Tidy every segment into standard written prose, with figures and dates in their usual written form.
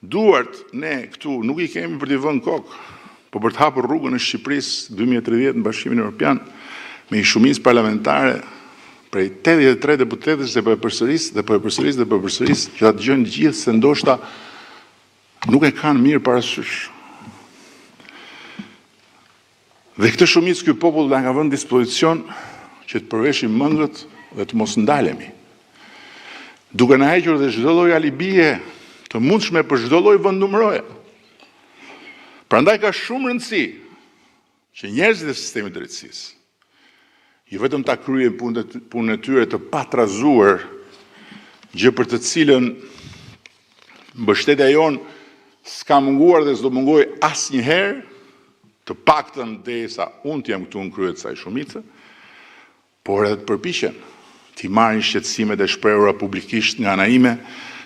Duart ne këtu nuk i kemi për t'i vënë kokë, po për të hapur rrugën në Shqipërisë 2030 në Bashkimin Evropian me një shumicë parlamentare prej 83 deputetësh dhe po e përsëris që ta dëgjojnë gjithë se ndoshta nuk e kanë mirë parasysh. Dhe këtë shumicë ky popull na ka vënë dispozicion që të përveshim mëngët dhe të mos ndalemi. Duke na hequr dhe çdo lloj alibie të mundshme për çdo lloj vendnumëroje. Prandaj ka shumë rëndësi që njerëzit e sistemit drejtësisë jo vetëm ta kryejnë punën e tyre të patrazuar, gjë për të cilën mbështetja jonë s'ka munguar dhe s'do mungoj asnjëherë, të paktën derisa unë t'jam këtu në krye të kësaj shumice, por edhe të përpiqen t'i marrin shqetësimet e shprehura publikisht nga ana ime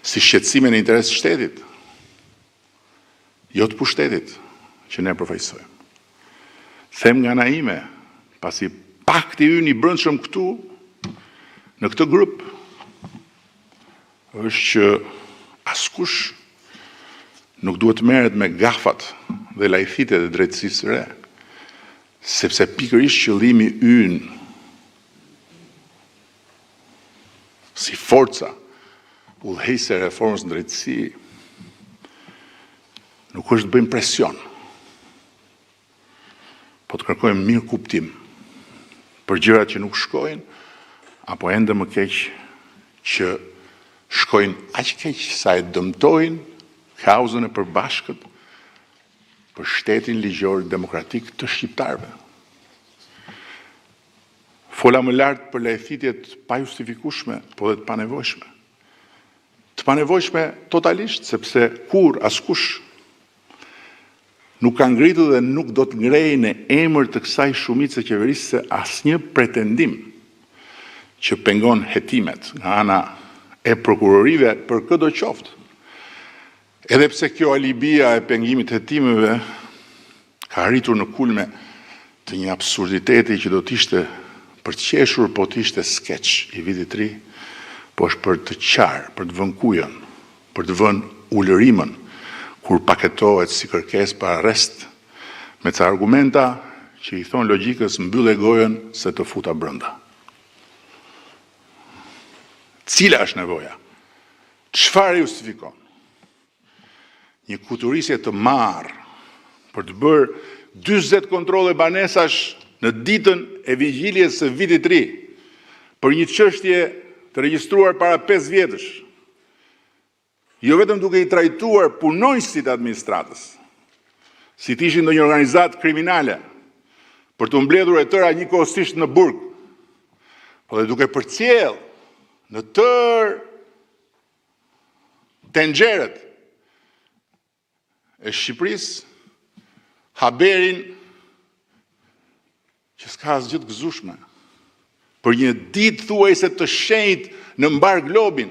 si shqetësime në interes të shtetit, jo të pushtetit që ne përfaqësojmë. Them nga ana ime, pasi pakti ynë i brendshëm këtu, në këtë grup, është që askush nuk duhet merret me gafat dhe lajthitet e drejtësisë së re, sepse pikërisht qëllimi ynë si forca udhëheqëse e reformës në drejtësi nuk është të bëjmë presion, po të kërkojmë mirë kuptim për gjërat që nuk shkojnë, apo ende më keq që shkojnë aq keq sa e dëmtojnë kauzën e përbashkët për shtetin ligjor demokratik të shqiptarëve. Fola më lart për lajthitjet pa justifikueshme, po dhe të panevojshme. Të panevojshme totalisht, sepse askush nuk ka ngritur dhe nuk do të ngrejë në emër të kësaj shumice qeverisëse asnjë pretendim që pengon hetimet nga ana e prokurorive për çdo qoftë. Edhe pse kjo alibia e pengimit hetimeve ka arritur në kulme të një absurditeti që do të ishte për të qeshur, po të ishte skeç i vitit ri, po është për të qarë, për të vënë kujën, për të vënë ulërimën, kur paketohet si kërkesë për arrest, me ca argumenta që i thonë logjikës mbyllë gojën se të futa brenda. Cila është nevoja? Çfarë justifikon? Një kuturisje të marrë për të bërë 40 kontrolle banesash në ditën e vigjiljes së vitit ri për një çështje të regjistruar para 5 vjetësh. Jo vetëm duke i trajtuar punonjësit administratës, si të ishin ndonjë organizatë kriminale, për të mbledhur e tëra njëkohësisht në burg, por dhe duke përcjell në tërë tenxherët e Shqipërisë haberin që s'ka asgjë të gëzueshme për një ditë thuajse të shenjtë në mbar globin,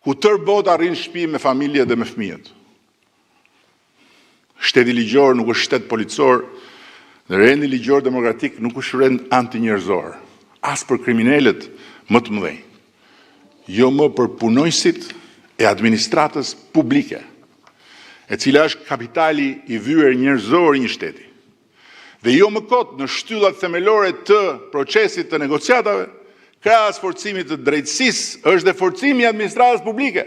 ku tërë bota arrin shtëpi me familje dhe me fëmijët. Shteti ligjor nuk është shtet policor, dhe rendi ligjor demokratik nuk është rend antinjerëzor, as për kriminalët më të mëdhenj, jo më për punonjësit e administratës publike, e cila është kapitali i vyer njerëzor i një shteti. Dhe jo më kot në shtyllat themelore të procesit të negociatave, krahas forcimit të drejtësisë është dhe forcimi i administratës publike.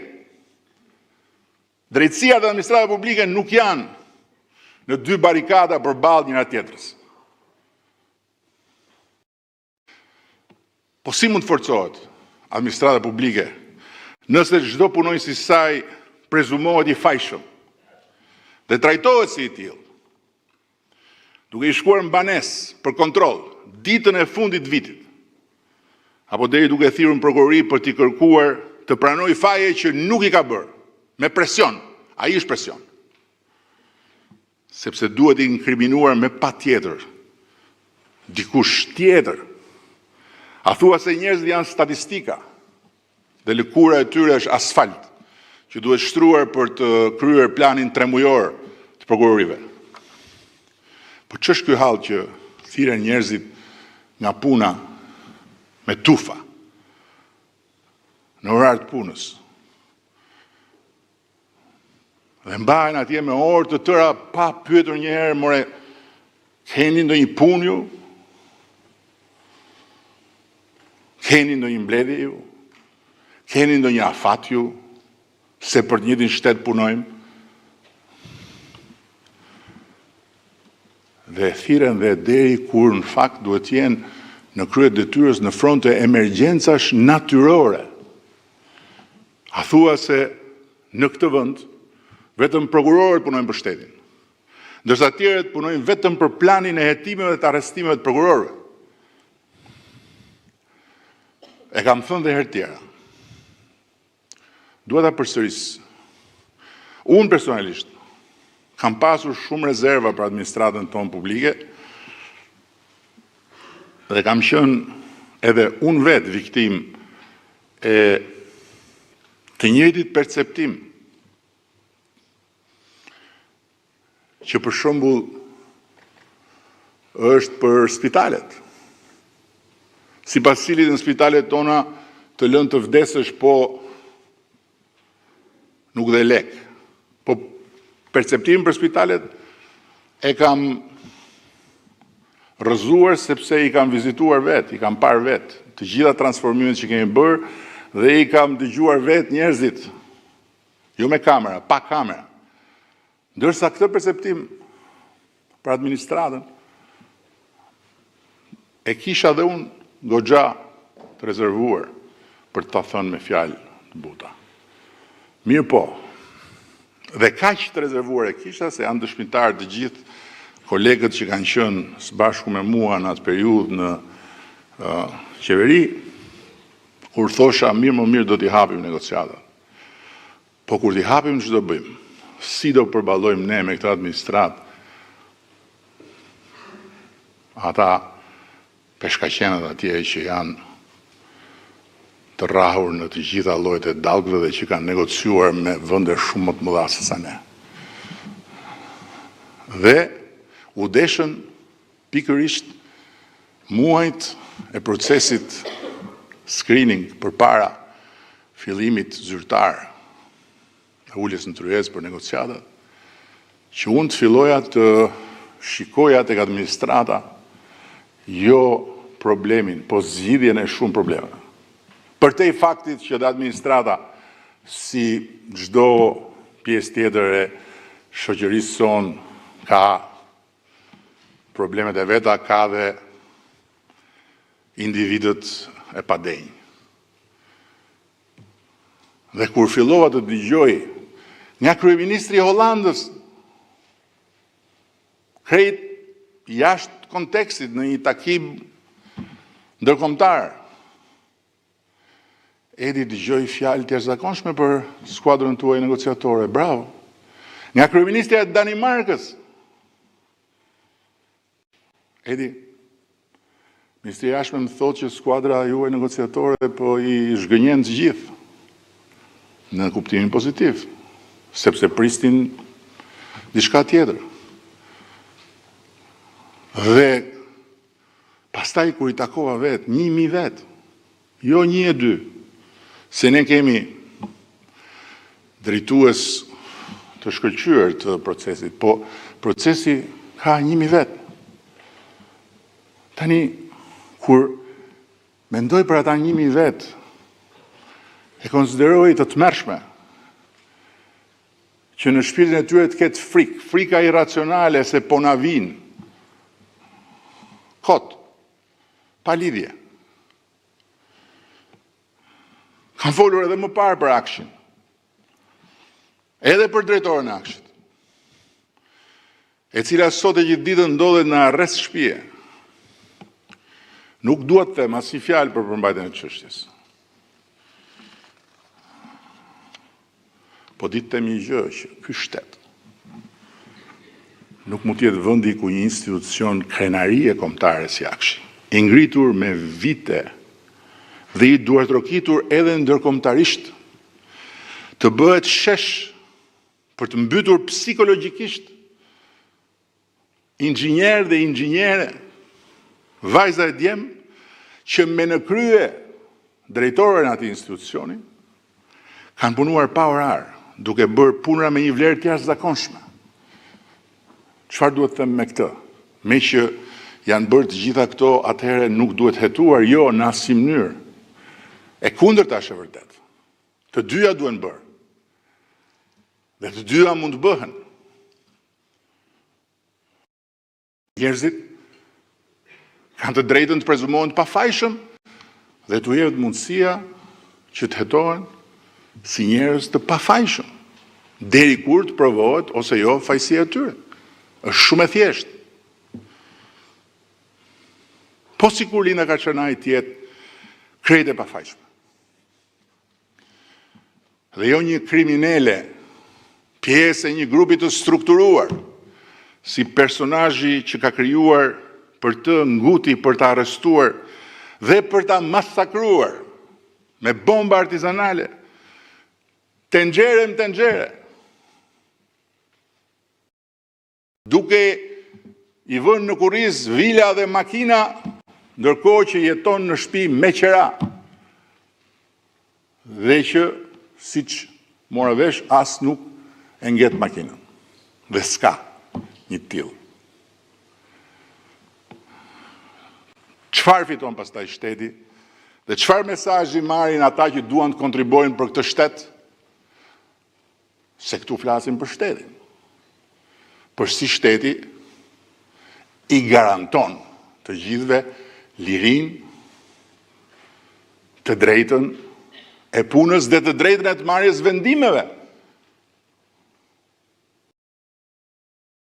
Drejtësia dhe administrata publike nuk janë në dy barikada përballë njëra tjetrës. Po si mund të forcohet administrata publike nëse çdo punonjës i saj prezumohet i fajshëm dhe trajtohet si i tillë? Duke i shkuar në banesë për kontroll ditën e fundit vitit, apo deri duke thirrur në prokurori për t'i kërkuar të pranoj faje që nuk i ka bërë, me presion, ai është presion. Sepse duhet i inkriminuar me patjetër dikush tjetër. A thua se njerëzit janë statistika dhe lëkura e tyre është asfalt që duhet shtruar për të kryer planin 3 mujor të prokurorive. Po ç'është ky hall që thirren njerëzit nga puna me tufa në orar të punës? Dhe mbajnë atje me orë të tëra pa pyetur një herë, more, keni ndonjë punë ju? Keni ndonjë mbledhje ju? Keni ndonjë afat ju? Se për të njëjtin shtet punojmë? Dhe thiren dhe deri kur në fakt duhet jenë në krye detyrës në fronte emergjencash natyrore. A thua se në këtë vend vetëm prokurorët punojnë për shtetin, ndërsa tjerët punojnë vetëm për planin e hetimeve dhe të arrestimeve të prokurorëve. E kam thënë dhe herë tjera. Dua ta përsëris. Unë personalisht kam pasur shumë rezerva për administratën tonë publike dhe kam qenë edhe unë vetë viktim e të njëjtit perceptim që për shembull është për spitalet. Sipas cilit në spitalet tona të lënë të vdesësh, po nuk dhe lek. Po perceptimin për spitalet e kam rrëzuar sepse i kam vizituar vetë, i kam parë vetë të gjitha transformimet që kemi bërë dhe i kam dëgjuar vetë njerëzit, jo me kamera, pa kamera. Ndërsa këtë perceptim për administratën e kisha dhe unë goxha të rezervuar për të thënë me fjalë të buta. Mirë po, dhe kaq të rezervuar e kisha se janë dëshmitar të gjithë kolegët që kanë qenë së bashku me mua në atë periudhë në qeveri, kur thosha mirë më mirë do t'i hapim negociatat. Po kur t'i hapim ç'do bëjmë? Si do përballojmë ne me këtë administratë? Ata peshkaqenët atje që janë të rrahur në të gjitha llojet e dallgëve dhe që kanë negociuar me vende shumë më të mëdha se sa ne. Dhe u deshën pikërisht muajt e procesit screening përpara fillimit zyrtar e uljes në tryezë për negociatat, që unë të filloja të shikoja tek administrata jo problemin, po zgjidhjen e shumë problemeve. Përtej faktit që dhe administrata, si çdo pjesë tjetër e shoqërisë sonë, ka problemet e veta, ka dhe individët e padenj. Dhe kur fillova të dëgjoj nga kryeministri i Hollandës, krejt jashtë kontekstit në një takim ndërkombëtar, Edi dëgjoj fjalë të jashtëzakonshme për skuadrën tuaj negociatore. Bravo. Nga kryeministri i Danimarkës, Edi, Ministri i Jashtëm më thotë që skuadra juaj negociatore po i zhgënjen të gjithë në kuptimin pozitiv, sepse pristin diçka tjetër. Dhe pastaj kur i takova vetë, 1000 vetë, jo 1 e 2, se ne kemi drejtues të shkëlqyer të procesit, po procesi ka 1000 vetë. Tani, kur mendoj për ata 1000 vetë, e konsideroj të tmerrshme që në shpirtin e tyre të ketë frikë, frika irracionale se po na vinë, kot, pa lidhje. Kam folur edhe më parë për Akshin, edhe për drejtorën e Akshit, e cila sot e gjithë ditën ndodhet në arrest shtëpie. Nuk dua të them asnjë fjalë për përmbajtjen e çështjes. Po ditë të një gjë që ky shtet nuk mund të jetë vendi ku një institucion krenarie kombëtare si Akshi, i ngritur me vite dhe i duartrokitur edhe ndërkombëtarisht, të bëhet shesh për të mbytur psikologjikisht inxhinier dhe inxhiniere, vajza e djem, që me në krye drejtorën e atij institucioni, kanë punuar pa orar, duke bërë punëra me një vlerë të jashtëzakonshme. Çfarë duhet të them me këtë? Me që janë bërë të gjitha këto, atëherë nuk duhet hetuar, jo, në asnjë mënyrë. E kundërta është e vërtet. Të dyja duhen bërë. Dhe të dyja mund të bëhen. Njerëzit kanë të drejtën të prezumohen të pafajshëm dhe t'u jepet mundësia që të hetohen si njerëz të pafajshëm, deri kur të provohet ose jo fajësia e tyre. Është shumë e thjeshtë. Po sikur Linda Kaçanaj të jetë krejt e pafajshme. Dhe jo një kriminele, pjesë e një grupi të strukturuar, si personazhi që ka krijuar për të nguti, për të arrestuar dhe për ta masakruar me bomba artizanale, tenxhere më tenxhere, duke i vënë në kurriz vila dhe makina, ndërkohë që jeton në shtëpi me qera, dhe që, siç mora vesh, as nuk e ngjet makinën, dhe s'ka një tillë. Çfarë fiton pastaj shteti dhe çfarë mesazhi marrin ata që duan të kontribuojnë për këtë shtet? Se këtu flasim për shtetin. Për si shteti i garanton të gjithëve lirinë, të drejtën e punës dhe të drejtën e të marrjes vendimeve.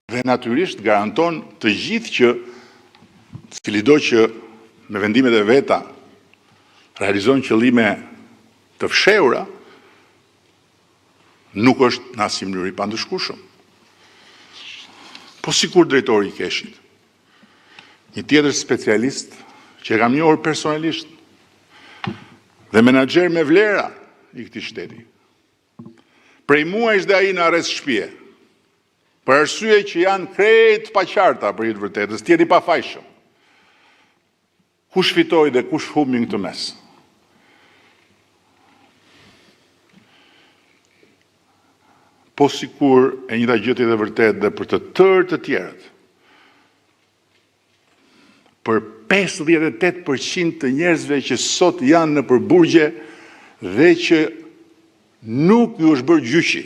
Dhe natyrisht garanton të gjithë që cilido që me vendimet e veta realizojnë qëllime të fshehura, nuk është në asnjë mënyrë i pandëshkueshëm. Po sikur drejtori i keshit, një tjetër specialist që e kam njohur personalisht dhe menaxher me vlera i këtij shteti. Prej muajsh dhe ai në arrest shtëpie, për arsye që janë krejt paqarta për të vërtetës, tjeti pafajshëm. Kush fitoi dhe kush humbi në këtë mes? Po sikur e njëjta gjë është e vërtetë dhe për të tërë të tjerët. Për 58% të njerëzve që sot janë në përburgje dhe që nuk ju është bërë gjyqi